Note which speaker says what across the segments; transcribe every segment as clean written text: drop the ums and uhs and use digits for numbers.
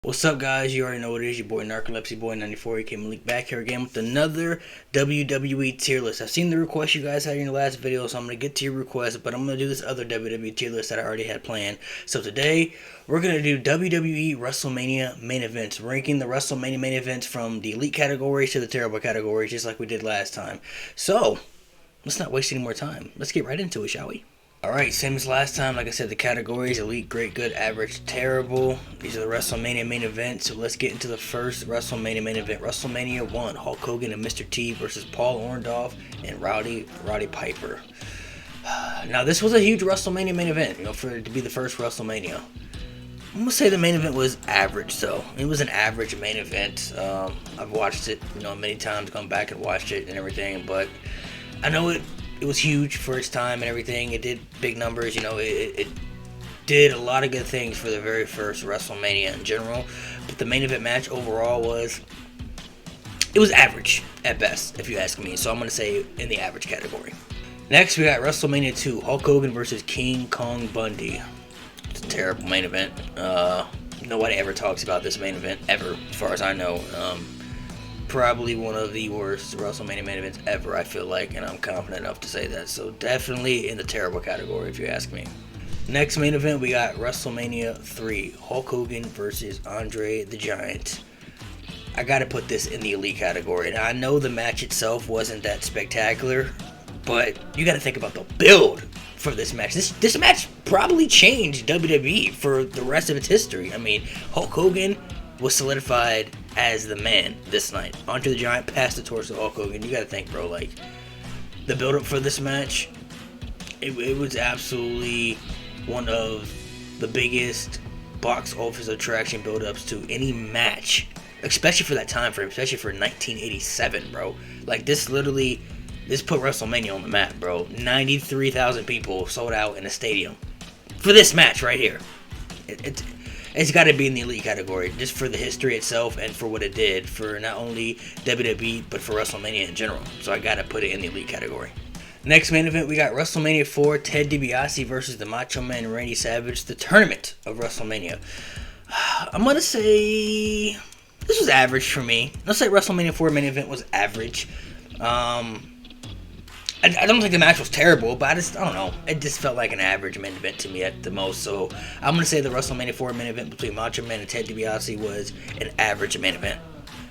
Speaker 1: What's up, guys? You already know what it is. Your boy Narcolepsy Boy 94. He came back here again with another WWE tier list. I've seen the request you guys had in your last video, so I'm going to get to your request, but I'm going to do this other WWE tier list that I already had planned. So today, we're going to do WWE WrestleMania main events, ranking the WrestleMania main events from the elite categories to the terrible categories, just like we did last time. So, let's not waste any more time. Let's get right into it, shall we? Alright, same as last time. Like I said, the categories: elite, great, good, average, terrible. These are the WrestleMania main events. So let's get into the first WrestleMania main event. WrestleMania 1, Hulk Hogan and Mr. T versus Paul Orndorff and Roddy Piper. Now, this was a huge WrestleMania main event, for it to be the first WrestleMania. I'm going to say the main event was average, though. It was an average main event. I've watched it, many times, gone back and watched it and everything, but I know it was huge for its time and everything. It did big numbers, it did a lot of good things for the very first WrestleMania in general. But the main event match overall was average at best, if you ask me. So I'm going to say in the average category. Next, we got WrestleMania 2, Hulk Hogan versus King Kong Bundy. It's a terrible main event. Nobody ever talks about this main event, ever, as far as I know. Probably one of the worst WrestleMania main events ever, I feel like, and I'm confident enough to say that. So definitely in the terrible category, if you ask me. Next main event, we got WrestleMania 3, Hulk Hogan versus Andre the Giant. I gotta put this in the elite category. Now, I know the match itself wasn't that spectacular, but you gotta think about the build for this match. This match probably changed WWE for the rest of its history. I mean, Hulk Hogan was solidified as the man this night. Andre the Giant passed the torch to Hulk Hogan. You gotta think, bro, like, the build-up for this match, it was absolutely one of the biggest box office attraction build-ups to any match, especially for that time frame, especially for 1987, bro. Like, this put WrestleMania on the map, bro. 93,000 people sold out in a stadium for this match right here. It's got to be in the elite category, just for the history itself and for what it did for not only WWE, but for WrestleMania in general. So I got to put it in the elite category. Next main event, we got WrestleMania 4, Ted DiBiase versus the Macho Man Randy Savage, the tournament of WrestleMania. I'm going to say this was average for me. Let's say WrestleMania 4 main event was average. I don't think the match was terrible, but I don't know. It just felt like an average main event to me at the most. So I'm going to say the WrestleMania 4 main event between Macho Man and Ted DiBiase was an average main event.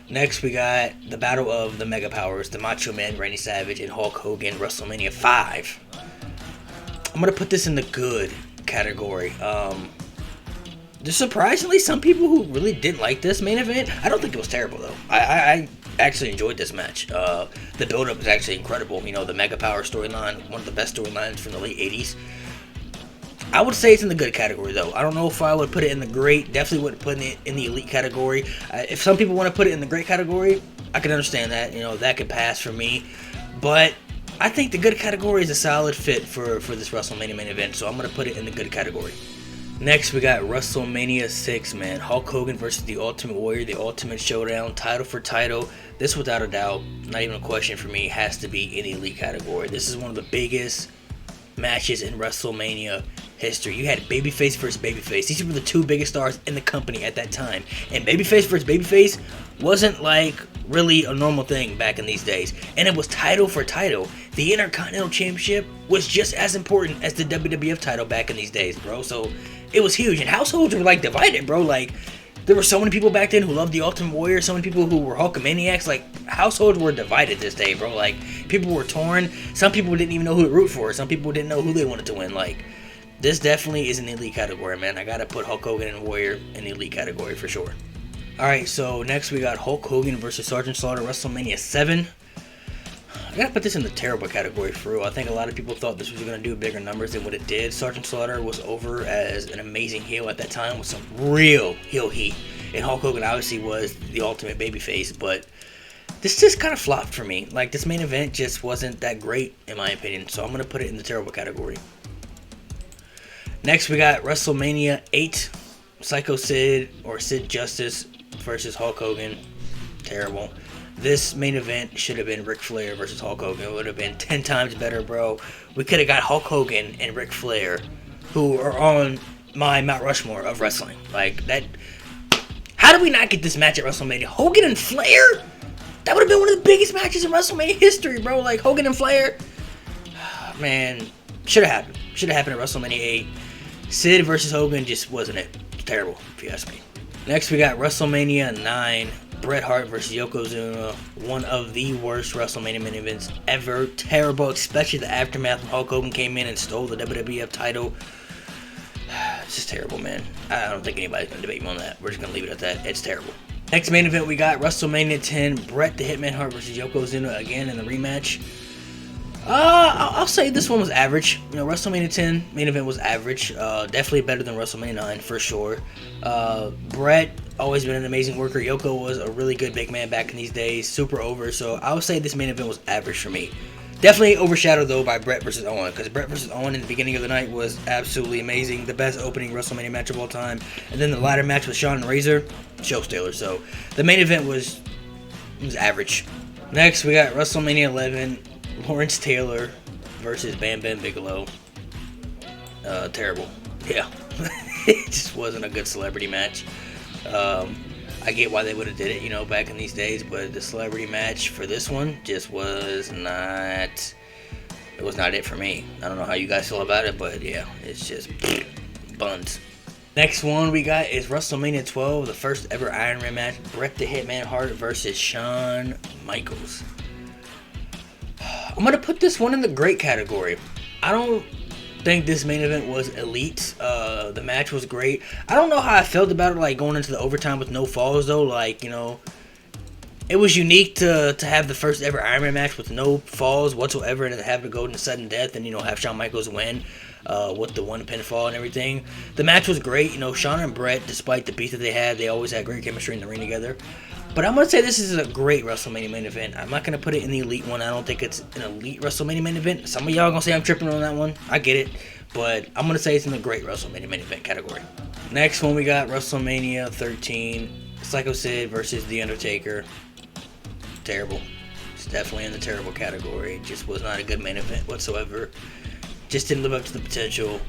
Speaker 1: Next, we got the Battle of the Mega Powers, the Macho Man, Randy Savage, and Hulk Hogan, WrestleMania 5. I'm going to put this in the good category. There's surprisingly some people who really didn't like this main event. I don't think it was terrible, though. I actually enjoyed this match. The build-up was actually incredible. The Mega Power storyline, one of the best storylines from the late 80s. I would say it's in the good category, though. I don't know if I would put it in the great. Definitely wouldn't put it in the elite category. If some people want to put it in the great category, I can understand that. That could pass for me. But I think the good category is a solid fit for this WrestleMania main event, so I'm going to put it in the good category. Next, we got WrestleMania 6, man. Hulk Hogan versus the Ultimate Warrior, the Ultimate Showdown, title for title. This, without a doubt, not even a question for me, has to be in the elite category. This is one of the biggest matches in WrestleMania history. You had babyface versus babyface. These were the two biggest stars in the company at that time. And babyface versus babyface wasn't like really a normal thing back in these days. And it was title for title. The Intercontinental Championship was just as important as the WWF title back in these days, bro. So it was huge. And households were like divided, bro. Like, there were so many people back then who loved the Ultimate Warrior, so many people who were Hulkamaniacs. Like, households were divided this day, bro. Like, people were torn. Some people didn't even know who to root for. Some people didn't know who they wanted to win. Like, this definitely is in the elite category, man. I gotta put Hulk Hogan and Warrior in the elite category for sure. Alright, so next we got Hulk Hogan versus Sergeant Slaughter, WrestleMania 7. I gotta put this in the terrible category for real. I think a lot of people thought this was gonna do bigger numbers than what it did. Sergeant Slaughter was over as an amazing heel at that time with some real heel heat. And Hulk Hogan obviously was the ultimate babyface, but this just kind of flopped for me. Like, this main event just wasn't that great, in my opinion. So I'm gonna put it in the terrible category. Next, we got WrestleMania 8, Psycho Sid or Sid Justice versus Hulk Hogan. Terrible. This main event should have been Ric Flair versus Hulk Hogan. It would have been 10 times better, bro. We could have got Hulk Hogan and Ric Flair, who are on my Mount Rushmore of wrestling. Like, that. How How'd we not get this match at WrestleMania? Hogan and Flair? That would have been one of the biggest matches in WrestleMania history, bro. Like, Hogan and Flair. Man, should have happened. Should have happened at WrestleMania 8. Sid versus Hogan just wasn't it. It's terrible, if you ask me. Next, we got WrestleMania 9. Bret Hart versus Yokozuna. One of the worst WrestleMania main events ever. Terrible, especially the aftermath when Hulk Hogan came in and stole the WWF title. It's just terrible, man. I don't think anybody's going to debate me on that. We're just going to leave it at that. It's terrible. Next main event, we got WrestleMania 10. Bret the Hitman Hart versus Yokozuna again in the rematch. I'll say this one was average. You know, WrestleMania 10 main event was average. Definitely better than WrestleMania 9 for sure. Bret always been an amazing worker. Yoko was a really good big man back in these days. Super over. So I would say this main event was average for me. Definitely overshadowed though by Bret versus Owen, because Bret versus Owen in the beginning of the night was absolutely amazing. The best opening WrestleMania match of all time. And then the ladder match with Shawn and Razor, show stealer. So the main event was average. Next, we got WrestleMania 11. Lawrence Taylor versus Bam Bam Bigelow. Terrible. Yeah. It just wasn't a good celebrity match. I get why they would have did it, you know, back in these days, but the celebrity match for this one just was not, it was not it for me. I don't know how you guys feel about it, but yeah, it's just buns. Next one we got is WrestleMania 12, the first ever Iron Man match. Bret the Hitman Hart versus Shawn Michaels. I'm going to put this one in the great category. I don't think this main event was elite. The match was great. I don't know how I felt about it, like going into the overtime with no falls though. Like, you know, it was unique to have the first ever Iron Man match with no falls whatsoever, and to have it go into sudden death, and you know, have Shawn Michaels win with the one pinfall and everything. The match was great. You know, Shawn and Bret, despite the beef that they always had great chemistry in the ring together. But I'm going to say this is a great WrestleMania main event. I'm not going to put it in the elite one. I don't think it's an elite WrestleMania main event. Some of y'all going to say I'm tripping on that one. I get it. But I'm going to say it's in the great WrestleMania main event category. Next one, we got WrestleMania 13. Psycho Sid versus The Undertaker. Terrible. It's definitely in the terrible category. It just was not a good main event whatsoever. Just didn't live up to the potential.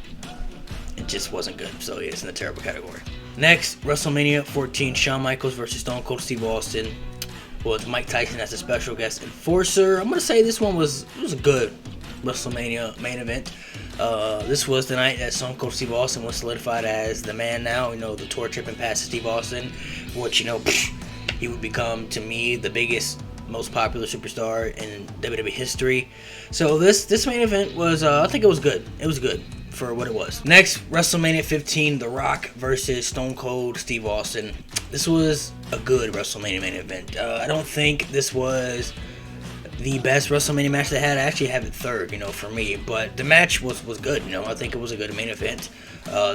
Speaker 1: It just wasn't good. So yeah, it's in the terrible category. Next, WrestleMania 14, Shawn Michaels versus Stone Cold Steve Austin. With Mike Tyson as a special guest enforcer. I'm going to say this one was a good WrestleMania main event. This was the night that Stone Cold Steve Austin was solidified as the man now. You know, the tour tripping past Steve Austin. Which, you know, he would become, to me, the biggest, most popular superstar in WWE history. So this main event was, I think it was good. It was good for what it was. Next, WrestleMania 15, The Rock versus Stone Cold Steve Austin. This was a good WrestleMania main event. I don't think this was the best WrestleMania match they had. I actually have it third, you know, for me. But the match was good, you know. I think it was a good main event.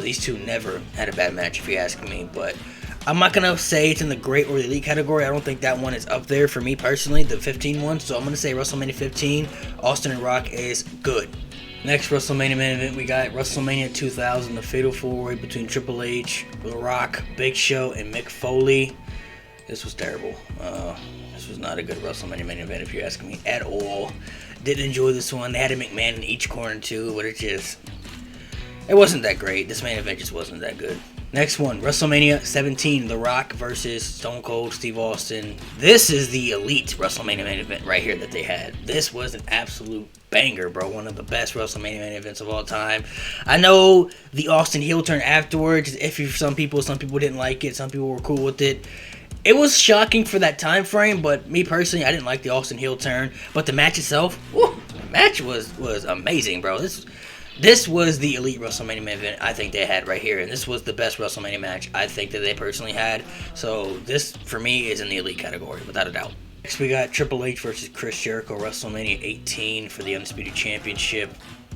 Speaker 1: These two never had a bad match, if you ask me. But I'm not going to say it's in the great or the elite category. I don't think that one is up there for me personally, the 15 one. So I'm going to say WrestleMania 15, Austin and Rock is good. Next WrestleMania main event, we got WrestleMania 2000, the Fatal 4-Way between Triple H, The Rock, Big Show, and Mick Foley. This was terrible. This was not a good WrestleMania main event, if you're asking me, at all. Didn't enjoy this one. They had a McMahon in each corner, too, but it wasn't that great. This main event just wasn't that good. Next one, WrestleMania 17, The Rock versus Stone Cold Steve Austin. This is the elite WrestleMania main event right here that they had. This was an absolute banger, bro. One of the best WrestleMania main events of all time. I know the Austin heel turn afterwards, some people didn't like it, some people were cool with it. It was shocking for that time frame, but me personally, I didn't like the Austin heel turn. But the match itself, the match was amazing, bro. This was the elite WrestleMania main event I think they had right here, and this was the best WrestleMania match I think that they personally had. So this, for me, is in the elite category, without a doubt. Next, we got Triple H versus Chris Jericho, WrestleMania 18 for the Undisputed Championship.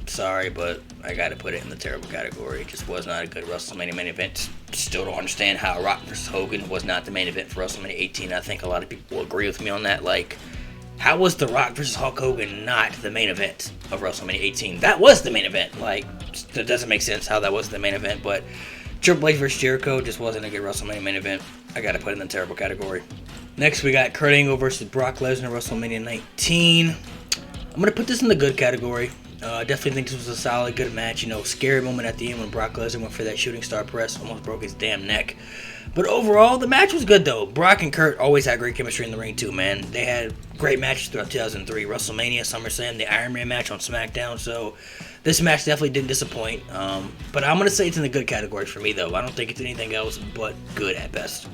Speaker 1: Sorry, but I got to put it in the terrible category. It just was not a good WrestleMania main event. Still don't understand how Rock versus Hogan was not the main event for WrestleMania 18. I think a lot of people will agree with me on that. Like, how was The Rock versus Hulk Hogan not the main event of WrestleMania 18? That was the main event. Like, it doesn't make sense how that was the main event, but Triple H versus Jericho just wasn't a good WrestleMania main event. I got to put it in the terrible category. Next, we got Kurt Angle versus Brock Lesnar, WrestleMania 19. I'm going to put this in the good category. I definitely think this was a solid, good match. Scary moment at the end when Brock Lesnar went for that shooting star press, almost broke his damn neck. But overall, the match was good, though. Brock and Kurt always had great chemistry in the ring, too, man. They had great matches throughout 2003. WrestleMania, SummerSlam, the Iron Man match on SmackDown. So this match definitely didn't disappoint. But I'm going to say it's in the good category for me, though. I don't think it's anything else but good at best.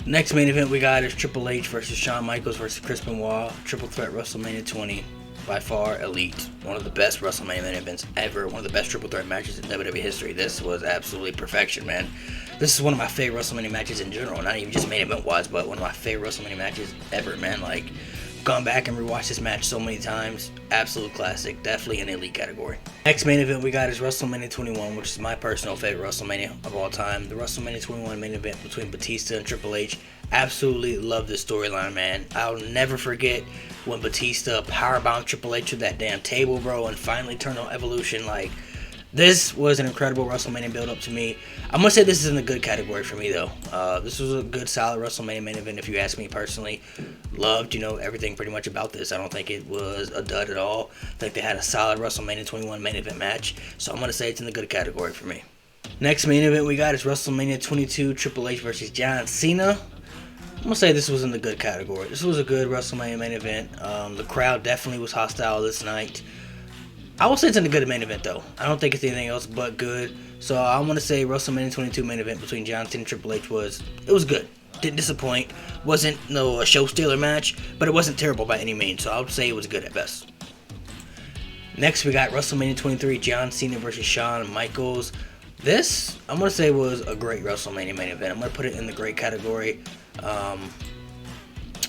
Speaker 1: Next main event we got is Triple H versus Shawn Michaels versus Chris Benoit. Triple Threat WrestleMania 20. By far, elite. One of the best WrestleMania main events ever. One of the best triple threat matches in WWE history. This was absolutely perfection, man. This is one of my favorite WrestleMania matches in general. Not even just main event wise, but one of my favorite WrestleMania matches ever, man. Like, gone back and rewatched this match so many times. Absolute classic. Definitely in the elite category. Next main event we got is WrestleMania 21, which is my personal favorite WrestleMania of all time. The WrestleMania 21 main event between Batista and Triple H. Absolutely love this storyline, man. I'll never forget when Batista powerbombed Triple H to that damn table, bro, and finally turned on Evolution. Like, this was an incredible WrestleMania build-up to me. I'm going to say this is in the good category for me, though. This was a good, solid WrestleMania main event, if you ask me personally. Loved, everything pretty much about this. I don't think it was a dud at all. I think they had a solid WrestleMania 21 main event match. So I'm going to say it's in the good category for me. Next main event we got is WrestleMania 22, Triple H versus John Cena. I'm going to say this was in the good category. This was a good WrestleMania main event. The crowd definitely was hostile this night. I will say it's in the good main event, though. I don't think it's anything else but good. So I'm going to say WrestleMania 22 main event between John Cena and Triple H was good. Didn't disappoint. Wasn't a show stealer match, but it wasn't terrible by any means. So I would say it was good at best. Next, we got WrestleMania 23, John Cena versus Shawn Michaels. This, I'm going to say, was a great WrestleMania main event. I'm going to put it in the great category.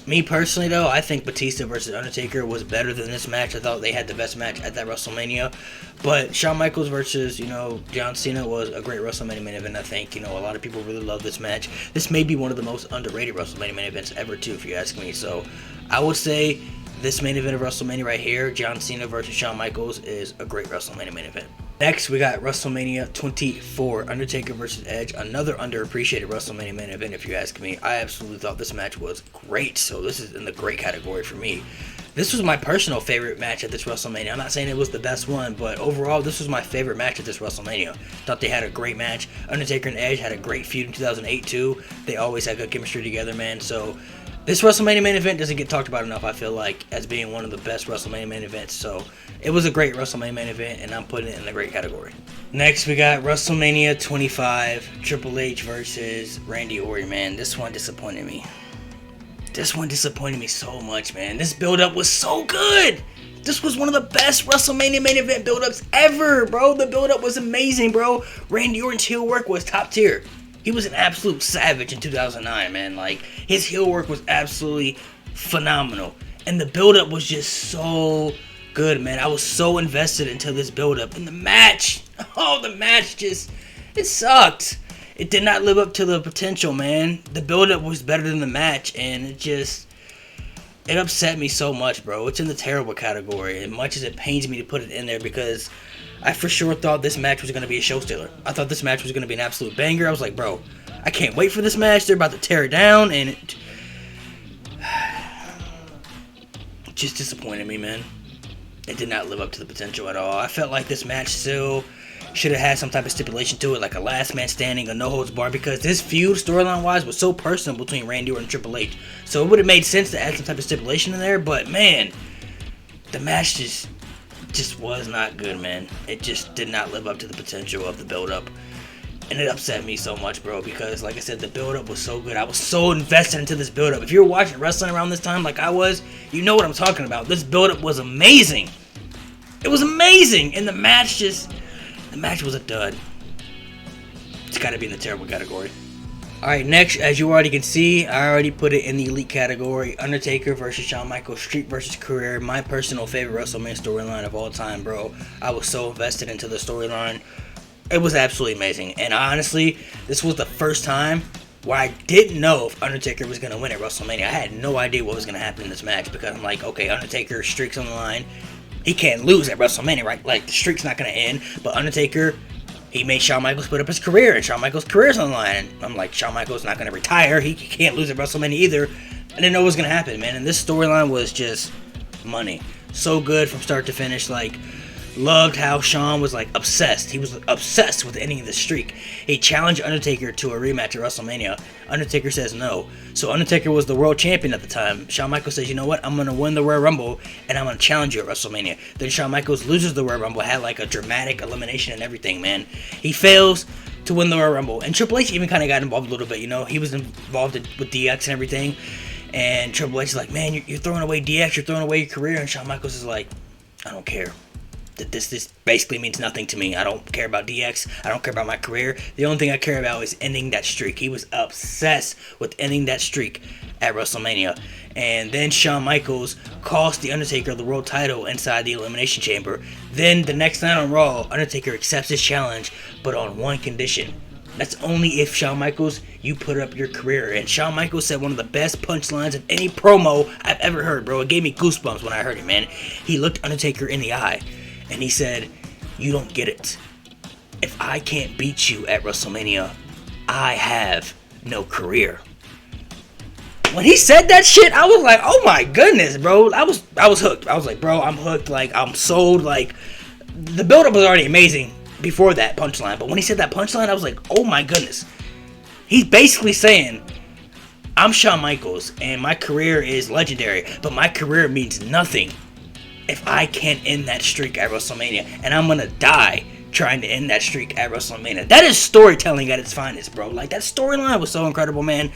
Speaker 1: Me personally, though, I think Batista versus Undertaker was better than this match. I thought they had the best match at that WrestleMania. But Shawn Michaels versus, John Cena was a great WrestleMania main event, I think. A lot of people really love this match. This may be one of the most underrated WrestleMania main events ever, too, if you ask me. So I would say this main event of WrestleMania right here, John Cena versus Shawn Michaels, is a great WrestleMania main event. Next, we got WrestleMania 24, Undertaker versus Edge, another underappreciated WrestleMania main event, if you ask me. I absolutely thought this match was great, so this is in the great category for me. This was my personal favorite match at this WrestleMania. I'm not saying it was the best one, but overall, this was my favorite match at this WrestleMania. Thought they had a great match. Undertaker and Edge had a great feud in 2008, too. They always had good chemistry together, man, so this WrestleMania main event doesn't get talked about enough, I feel like, as being one of the best WrestleMania main events. So it was a great WrestleMania main event, and I'm putting it in the great category. Next, we got WrestleMania 25, Triple H versus Randy Orton, man. This one disappointed me. This one disappointed me so much, man. This build-up was so good. This was one of the best WrestleMania main event build-ups ever, bro. The build-up was amazing, bro. Randy Orton's heel work was top tier. He was an absolute savage in 2009, man. Like, his heel work was absolutely phenomenal. And the build-up was just so good, man. I was so invested into this build-up. And the match, the match just, it sucked. It did not live up to the potential, man. The build-up was better than the match, and it upset me so much, bro. It's in the terrible category, as much as it pains me to put it in there, because I for sure thought this match was going to be a show stealer. I thought this match was going to be an absolute banger. I was like, bro, I can't wait for this match. They're about to tear it down, and it just disappointed me, man. It did not live up to the potential at all. I felt like this match still should have had some type of stipulation to it, like a last man standing, a no holds bar, because this feud, storyline wise, was so personal between Randy Orton and Triple H. So it would have made sense to add some type of stipulation in there, but man, the match just was not good, man. It just did not live up to the potential of the build-up. And it upset me so much, bro, because, like I said, the build-up was so good. I was so invested into this build-up. If you're watching wrestling around this time like I was, you know what I'm talking about. This build-up was amazing. It was amazing. And the match was a dud. It's got to be in the terrible category. Alright, next, as you already can see, I already put it in the elite category. Undertaker versus Shawn Michaels, Street versus Career. My personal favorite WrestleMania storyline of all time, bro. I was so invested into the storyline. It was absolutely amazing. And honestly, this was the first time where I didn't know if Undertaker was going to win at WrestleMania. I had no idea what was going to happen in this match, because I'm like, okay, Undertaker, streak's on the line. He can't lose at WrestleMania, right? Like, the streak's not going to end. But Undertaker, he made Shawn Michaels put up his career, and Shawn Michaels' career's on the line. And I'm like, Shawn Michaels not going to retire. He can't lose at WrestleMania either. I didn't know what was going to happen, man. And this storyline was just money. So good from start to finish. Like, loved how Shawn was like obsessed. He was obsessed with ending the streak. He challenged Undertaker to a rematch at WrestleMania. Undertaker says no. So Undertaker was the world champion at the time. Shawn Michaels says, you know what? I'm going to win the Royal Rumble and I'm going to challenge you at WrestleMania. Then Shawn Michaels loses the Royal Rumble. Had like a dramatic elimination and everything, man. He fails to win the Royal Rumble. And Triple H even kind of got involved a little bit, you know. He was involved with DX and everything. And Triple H is like, man, you're throwing away DX. You're throwing away your career. And Shawn Michaels is like, I don't care. This basically means nothing to me. I don't care about DX. I don't care about my career. The only thing I care about is ending that streak. He was obsessed with ending that streak at WrestleMania. And then Shawn Michaels cost The Undertaker the world title inside the Elimination Chamber. Then the next night on Raw, Undertaker accepts his challenge, but on one condition. That's only if, Shawn Michaels, you put up your career. And Shawn Michaels said one of the best punchlines of any promo I've ever heard, bro. It gave me goosebumps when I heard it, man. He looked Undertaker in the eye. And he said, you don't get it. If I can't beat you at WrestleMania, I have no career. When he said that shit, I was like, oh my goodness, bro. I was hooked. I was like, bro, I'm hooked. Like, I'm sold. Like, the build-up was already amazing before that punchline. But when he said that punchline, I was like, oh my goodness. He's basically saying, I'm Shawn Michaels, and my career is legendary. But my career means nothing if I can't end that streak at WrestleMania, and I'm gonna die trying to end that streak at WrestleMania. That is storytelling at its finest, bro. Like, that storyline was so incredible, man.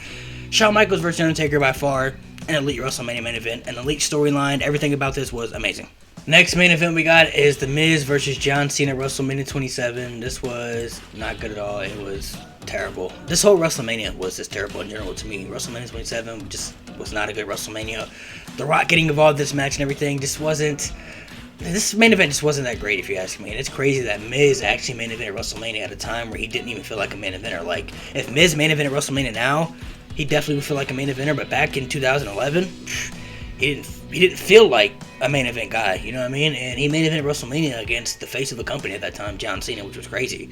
Speaker 1: Shawn Michaels versus Undertaker by far, an elite WrestleMania main event, an elite storyline. Everything about this was amazing. Next main event we got is The Miz versus John Cena at WrestleMania 27. This was not good at all. It was terrible. This whole WrestleMania was just terrible in general to me. WrestleMania 27 just was not a good WrestleMania. The Rock getting involved in this match and everything just wasn't... This main event just wasn't that great, if you ask me. And it's crazy that Miz actually main evented WrestleMania at a time where he didn't even feel like a main eventer. Like, if Miz main evented WrestleMania now, he definitely would feel like a main eventer. But back in 2011, he didn't feel like a main event guy, you know what I mean? And he main evented WrestleMania against the face of the company at that time, John Cena, which was crazy.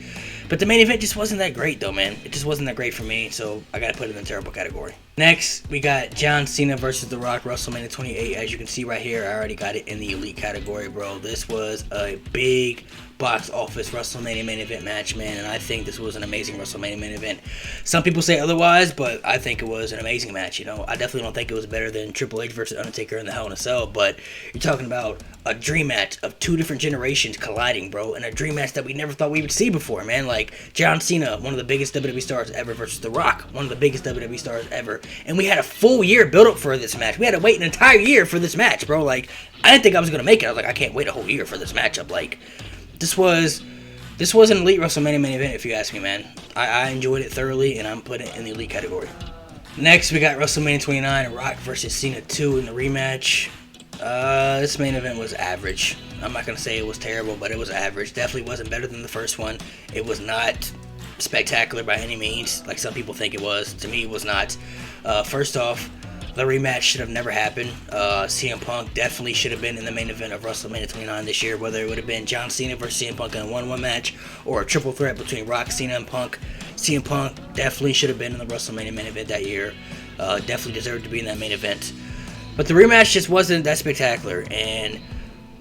Speaker 1: But the main event just wasn't that great, though, man. It just wasn't that great for me, so I gotta put it in the terrible category. Next, we got John Cena versus The Rock, WrestleMania 28. As you can see right here, I already got it in the elite category, bro. This was a big box office WrestleMania main event match, man, and I think this was an amazing WrestleMania main event. Some people say otherwise, but I think it was an amazing match, you know. I definitely don't think it was better than Triple H versus Undertaker in the Hell in a Cell, but you're talking about a dream match of two different generations colliding, bro, and a dream match that we never thought we would see before, man. Like, John Cena, one of the biggest WWE stars ever, versus The Rock, one of the biggest WWE stars ever, and we had a full year build up for this match. We had to wait an entire year for this match, bro. Like, I didn't think I was gonna make it. I was like, I can't wait a whole year for this matchup. Like, this was an elite WrestleMania main event, if you ask me, man. I enjoyed it thoroughly, and I'm putting it in the elite category. Next, we got WrestleMania 29, Rock versus Cena 2 in the rematch. This main event was average. I'm not going to say it was terrible, but it was average. Definitely wasn't better than the first one. It was not spectacular by any means, like some people think it was. To me, it was not. First off, the rematch should have never happened. CM Punk definitely should have been in the main event of WrestleMania 29 this year, whether it would have been John Cena versus CM Punk in a 1-1 match or a triple threat between Rock, Cena, and Punk. CM Punk definitely should have been in the WrestleMania main event that year. Definitely deserved to be in that main event. But the rematch just wasn't that spectacular, and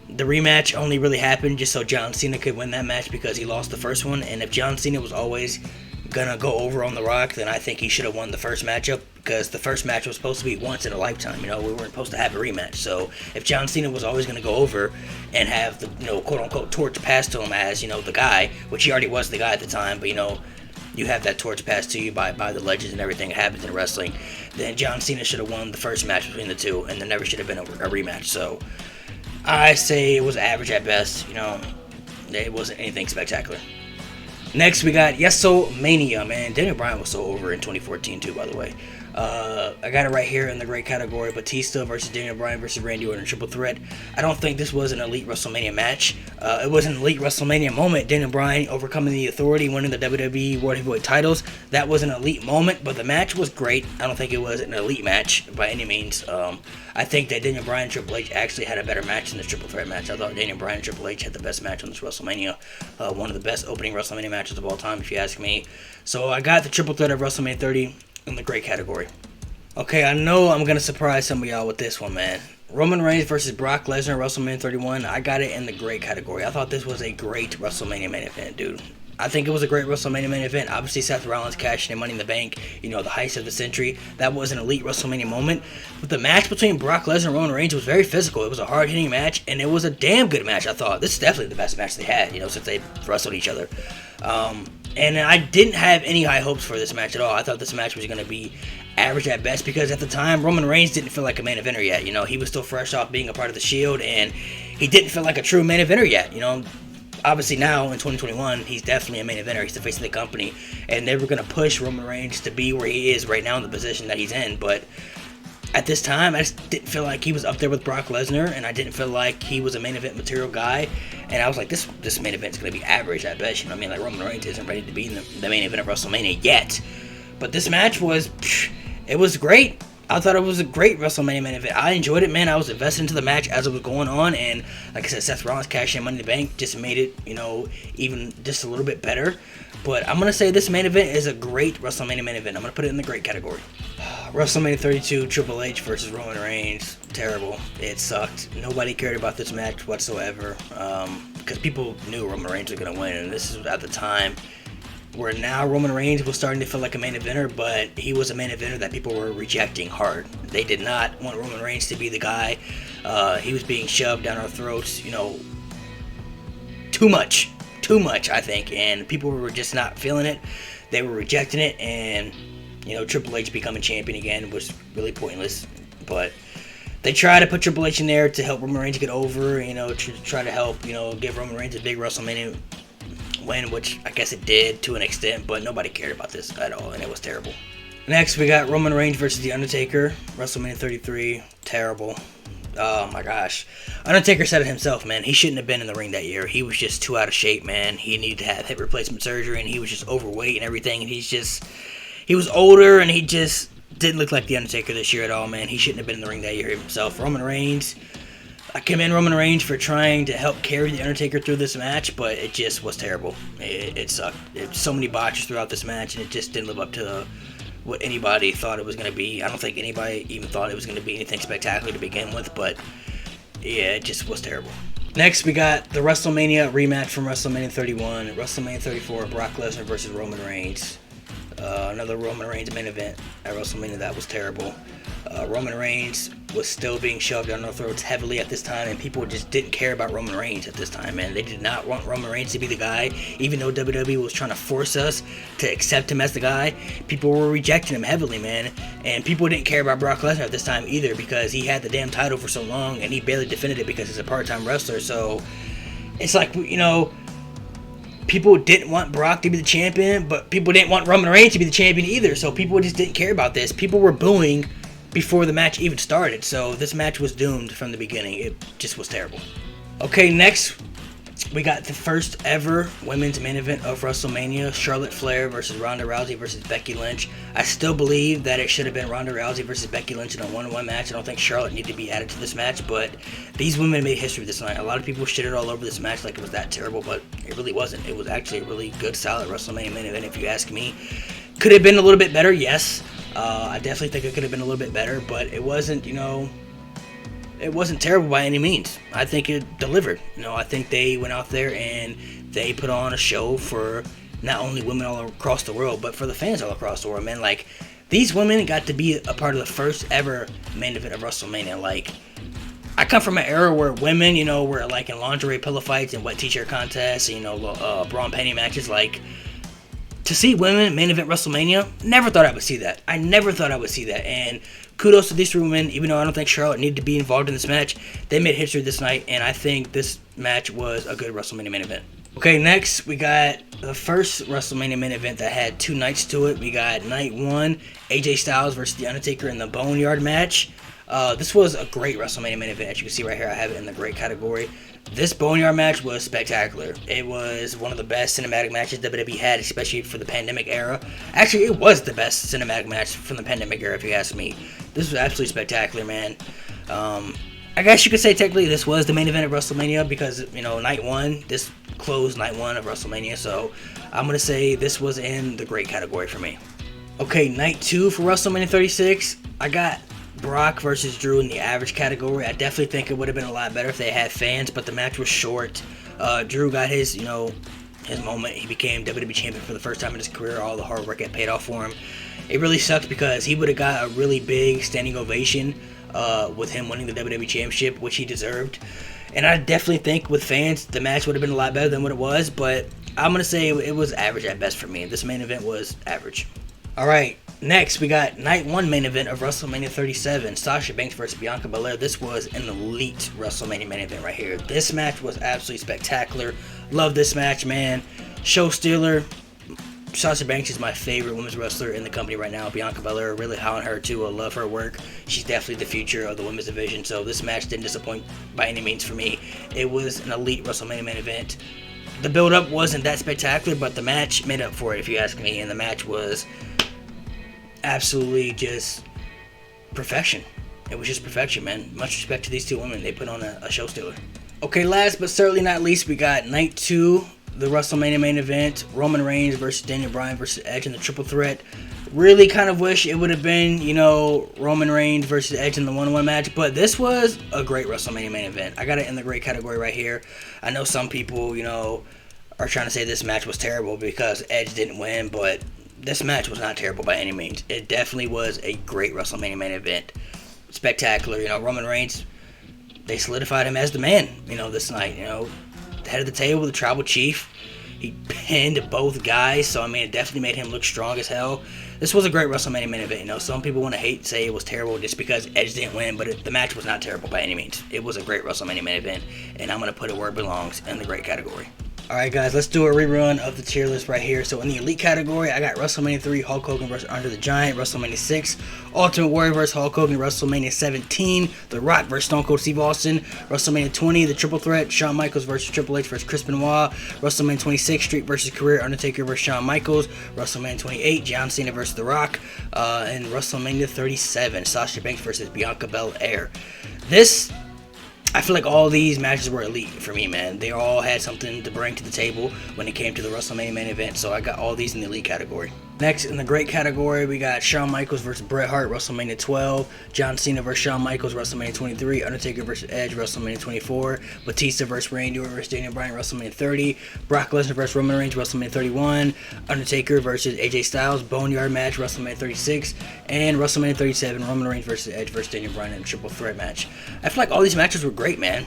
Speaker 1: the rematch only really happened just so John Cena could win that match because he lost the first one. And if John Cena was always gonna go over on The Rock, then I think he should have won the first matchup, because the first match was supposed to be once in a lifetime. You know, we weren't supposed to have a rematch. So if John Cena was always gonna go over and have the, you know, quote unquote torch passed to him as, you know, the guy, which he already was the guy at the time, but you know, you have that torch passed to you by the legends and everything that happens in wrestling, then John Cena should have won the first match between the two, and there never should have been a rematch. So I say it was average at best. You know, it wasn't anything spectacular. Next, we got WrestleMania, man. Daniel Bryan was so over in 2014 too, by the way. I got it right here in the great category. Batista versus Daniel Bryan versus Randy Orton, triple threat. I don't think this was an elite WrestleMania match. It was an elite WrestleMania moment. Daniel Bryan overcoming the Authority, winning the WWE World Heavyweight titles. That was an elite moment, but the match was great. I don't think it was an elite match by any means. I think that Daniel Bryan and Triple H actually had a better match in this triple threat match. I thought Daniel Bryan and Triple H had the best match on this WrestleMania. One of the best opening WrestleMania matches of all time, if you ask me. So I got the triple threat of WrestleMania 30 in the great category. Okay, I know I'm gonna surprise some of y'all with this one, man. Roman Reigns versus Brock Lesnar, WrestleMania 31. I got it in the great category. I thought this was a great WrestleMania main event, dude. I think it was a great WrestleMania main event. Obviously, Seth Rollins cashing in Money in the Bank, the heist of the century. That was an elite WrestleMania moment. But the match between Brock Lesnar and Roman Reigns was very physical. It was a hard-hitting match, and it was a damn good match, I thought. This is definitely the best match they had, since they wrestled each other. And I didn't have any high hopes for this match at all. I thought this match was going to be average at best because at the time, Roman Reigns didn't feel like a main eventer yet. He was still fresh off being a part of the Shield, and he didn't feel like a true main eventer yet. Obviously now in 2021, he's definitely a main eventer. He's the face of the company, and they were going to push Roman Reigns to be where he is right now in the position that he's in. But at this time, I just didn't feel like he was up there with Brock Lesnar, and I didn't feel like he was a main event material guy. And I was like, this main event is going to be average at best. Like Roman Reigns isn't ready to be in the main event of WrestleMania yet. But this match was great. I thought it was a great WrestleMania main event. I enjoyed it, man. I was invested into the match as it was going on, and like I said, Seth Rollins cashing in Money in the Bank just made it, even just a little bit better. But I'm gonna say this main event is a great WrestleMania main event. I'm gonna put it in the great category. WrestleMania 32, Triple H versus Roman Reigns. Terrible. It sucked. Nobody cared about this match whatsoever because people knew Roman Reigns was gonna win, and this is at the time where now Roman Reigns was starting to feel like a main eventer, but he was a main eventer that people were rejecting hard. They did not want Roman Reigns to be the guy. He was being shoved down our throats, too much, I think, and people were just not feeling it. They were rejecting it, and, Triple H becoming champion again was really pointless, but they try to put Triple H in there to help Roman Reigns get over, to try to help, give Roman Reigns a big WrestleMania win, which I guess it did to an extent, but nobody cared about this at all, and it was terrible. Next, we got Roman Reigns versus The Undertaker, WrestleMania 33, terrible. Oh my gosh. Undertaker said it himself, man. He shouldn't have been in the ring that year. He was just too out of shape, man. He needed to have hip replacement surgery, and he was just overweight and everything, and he was older, and he just didn't look like The Undertaker this year at all, man. He shouldn't have been in the ring that year himself. Roman Reigns, I commend Roman Reigns for trying to help carry The Undertaker through this match, but it just was terrible. It sucked. So many botches throughout this match, and it just didn't live up to what anybody thought it was going to be. I don't think anybody even thought it was going to be anything spectacular to begin with, but yeah, it just was terrible. Next, we got the WrestleMania rematch from WrestleMania 31, WrestleMania 34, Brock Lesnar versus Roman Reigns. Another Roman Reigns main event at WrestleMania that was terrible. Roman Reigns was still being shoved down our throats heavily at this time, and people just didn't care about Roman Reigns at this time, man. They did not want Roman Reigns to be the guy, even though WWE was trying to force us to accept him as the guy. People were rejecting him heavily, man, and people didn't care about Brock Lesnar at this time either because he had the damn title for so long, and he barely defended it because he's a part-time wrestler, so it's like, people didn't want Brock to be the champion, but people didn't want Roman Reigns to be the champion either, so people just didn't care about this. People were booing before the match even started, so this match was doomed from the beginning. It just was terrible. Okay, next, we got the first ever women's main event of WrestleMania, Charlotte Flair versus Ronda Rousey versus Becky Lynch. I still believe that it should have been Ronda Rousey versus Becky Lynch in a 1-on-1 match. I don't think Charlotte needed to be added to this match, but these women made history this night. A lot of people shitted all over this match like it was that terrible, but it really wasn't. It was actually a really good, solid WrestleMania main event, if you ask me. Could have been a little bit better, yes. I definitely think it could have been a little bit better, but it wasn't, it wasn't terrible by any means. I think it delivered. I think they went out there and they put on a show for not only women all across the world, but for the fans all across the world, man. Like, these women got to be a part of the first ever main event of WrestleMania. Like, I come from an era where women, were like in lingerie pillow fights and wet t-shirt contests, and, bra and panty matches. Like, to see women main event WrestleMania, never thought I would see that. I never thought I would see that. And kudos to these three women, even though I don't think Charlotte needed to be involved in this match. They made history this night, and I think this match was a good WrestleMania main event. Okay, next, we got the first WrestleMania main event that had 2 nights to it. We got night 1, AJ Styles versus The Undertaker in the Boneyard match. This was a great WrestleMania main event. As you can see right here, I have it in the great category. This Boneyard match was spectacular. It was one of the best cinematic matches WWE had, especially for the pandemic era. Actually, it was the best cinematic match from the pandemic era, if you ask me. This was absolutely spectacular, man. I guess you could say technically this was the main event of WrestleMania because, night 1, this closed night 1 of WrestleMania. So I'm going to say this was in the great category for me. Okay, night 2 for WrestleMania 36. I got Brock versus Drew in the average category. I definitely think it would have been a lot better if they had fans, but the match was short. Drew got his, his moment. He became WWE champion for the first time in his career. All the hard work had paid off for him. It really sucked because he would have got a really big standing ovation with him winning the WWE championship, which he deserved. And I definitely think with fans, the match would have been a lot better than what it was, but I'm going to say it was average at best for me. This main event was average. All right, next we got night 1 main event of WrestleMania 37, Sasha Banks versus Bianca Belair. This was an elite WrestleMania main event right here. This match was absolutely spectacular. Love this match, man. Show stealer. Sasha Banks is my favorite women's wrestler in the company right now. Bianca Belair, really high on her too. I love her work. She's definitely the future of the women's division. So this match didn't disappoint by any means for me. It was an elite WrestleMania main event. The build-up wasn't that spectacular, but the match made up for it, if you ask me. And the match was absolutely just perfection. It was just perfection, man. Much respect to these two women. They put on a show stealer. Okay, last but certainly not least, we got night 2, the WrestleMania main event, Roman Reigns versus Daniel Bryan versus Edge in the triple threat. Really kind of wish it would have been, Roman Reigns versus Edge in the 1-on-1 match, but this was a great WrestleMania main event. I got it in the great category right here. I know some people, are trying to say this match was terrible because Edge didn't win, but this match was not terrible by any means. It definitely was a great WrestleMania main event. Spectacular. Roman Reigns, they solidified him as the man, this night. The head of the table, the tribal chief. He pinned both guys, so it definitely made him look strong as hell. This was a great WrestleMania main event. Some people want to say it was terrible just because Edge didn't win, but the match was not terrible by any means. It was a great WrestleMania main event, and I'm going to put it where it belongs, in the great category. Alright guys, let's do a rerun of the tier list right here. So in the elite category, I got WrestleMania 3, Hulk Hogan vs. Andre the Giant, WrestleMania 6, Ultimate Warrior vs. Hulk Hogan, WrestleMania 17, The Rock vs. Stone Cold Steve Austin, WrestleMania 20, The Triple Threat, Shawn Michaels vs. Triple H vs. Chris Benoit, WrestleMania 26, Street vs. Career, Undertaker vs. Shawn Michaels, WrestleMania 28, John Cena vs. The Rock, and WrestleMania 37, Sasha Banks vs. Bianca Belair. I feel like all these matches were elite for me, man. They all had something to bring to the table when it came to the WrestleMania main event, so I got all these in the elite category. Next, in the great category, we got Shawn Michaels vs. Bret Hart, WrestleMania 12, John Cena vs. Shawn Michaels, WrestleMania 23, Undertaker vs. Edge, WrestleMania 24, Batista vs. Randy Orton vs. Daniel Bryan, WrestleMania 30, Brock Lesnar vs. Roman Reigns, WrestleMania 31, Undertaker vs. AJ Styles, Boneyard match, WrestleMania 36, and WrestleMania 37, Roman Reigns vs. Edge vs. Daniel Bryan in a triple threat match. I feel like all these matches were great, man.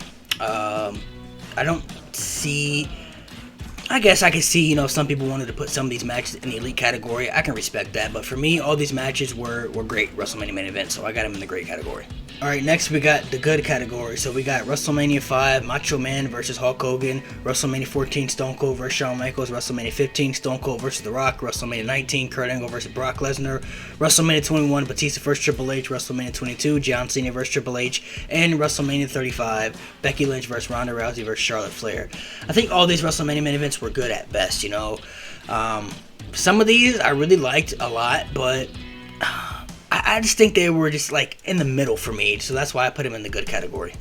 Speaker 1: I guess I can see, some people wanted to put some of these matches in the elite category. I can respect that, but for me, all these matches were great WrestleMania main events, so I got them in the great category. Alright, next we got the good category. So we got WrestleMania 5, Macho Man versus Hulk Hogan, WrestleMania 14, Stone Cold versus Shawn Michaels, WrestleMania 15, Stone Cold versus The Rock, WrestleMania 19, Kurt Angle versus Brock Lesnar, WrestleMania 21, Batista versus Triple H, WrestleMania 22, John Cena versus Triple H, and WrestleMania 35, Becky Lynch versus Ronda Rousey versus Charlotte Flair. I think all these WrestleMania main events were good at best, Some of these I really liked a lot, but I just think they were just in the middle for me, so that's why I put them in the good category.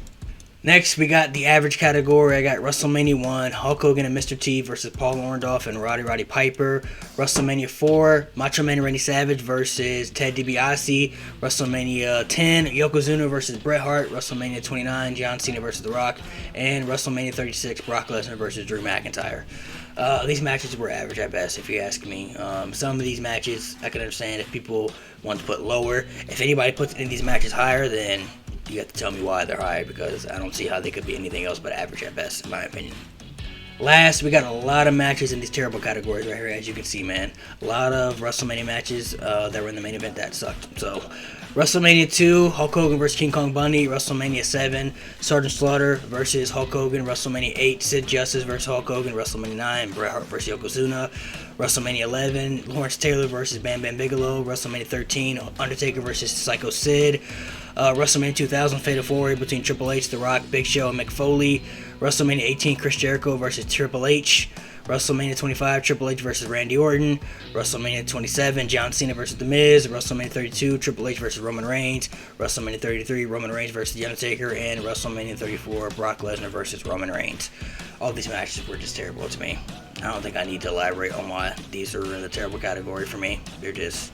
Speaker 1: Next, we got the average category. I got WrestleMania 1, Hulk Hogan and Mr. T versus Paul Orndorff and Roddy Piper. WrestleMania 4, Macho Man Randy Savage versus Ted DiBiase. WrestleMania 10, Yokozuna versus Bret Hart. WrestleMania 29, John Cena versus The Rock. And WrestleMania 36, Brock Lesnar versus Drew McIntyre. These matches were average at best, if you ask me. Some of these matches, I can understand if people want to put lower. If anybody puts in these matches higher, then you have to tell me why they're higher, because I don't see how they could be anything else but average at best, in my opinion. Last, we got a lot of matches in these terrible categories right here, as you can see, man. A lot of WrestleMania matches that were in the main event that sucked. So, WrestleMania 2, Hulk Hogan versus King Kong Bundy. WrestleMania 7, Sergeant Slaughter versus Hulk Hogan. WrestleMania 8, Sid Justice versus Hulk Hogan. WrestleMania 9, Bret Hart versus Yokozuna. WrestleMania 11, Lawrence Taylor versus Bam Bam Bigelow. WrestleMania 13, Undertaker versus Psycho Sid. WrestleMania 2000, Fatal 4-Way between Triple H, The Rock, Big Show, and Mick Foley. WrestleMania 18, Chris Jericho versus Triple H. WrestleMania 25, Triple H versus Randy Orton. WrestleMania 27, John Cena versus The Miz. WrestleMania 32, Triple H versus Roman Reigns. WrestleMania 33, Roman Reigns versus The Undertaker. And WrestleMania 34, Brock Lesnar versus Roman Reigns. All these matches were just terrible to me. I don't think I need to elaborate on why these are in the terrible category for me. They're just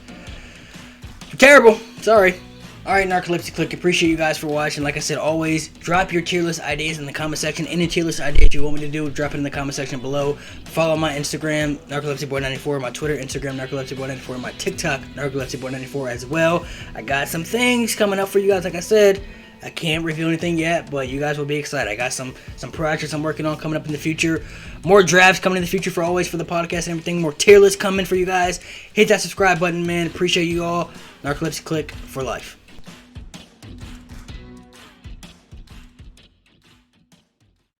Speaker 1: Terrible. Sorry. Alright, Narcolepsy Click, appreciate you guys for watching. Like I said, always drop your tier list ideas in the comment section. Any tier list ideas you want me to do, drop it in the comment section below. Follow my Instagram, NarcolepsyBoy94, my Twitter, Instagram, NarcolepsyBoy94, my TikTok, NarcolepsyBoy94 as well. I got some things coming up for you guys, like I said. I can't reveal anything yet, but you guys will be excited. I got some projects I'm working on coming up in the future. More drafts coming in the future for the podcast and everything. More tier lists coming for you guys. Hit that subscribe button, man. Appreciate you all. Narcolepsy Click for life.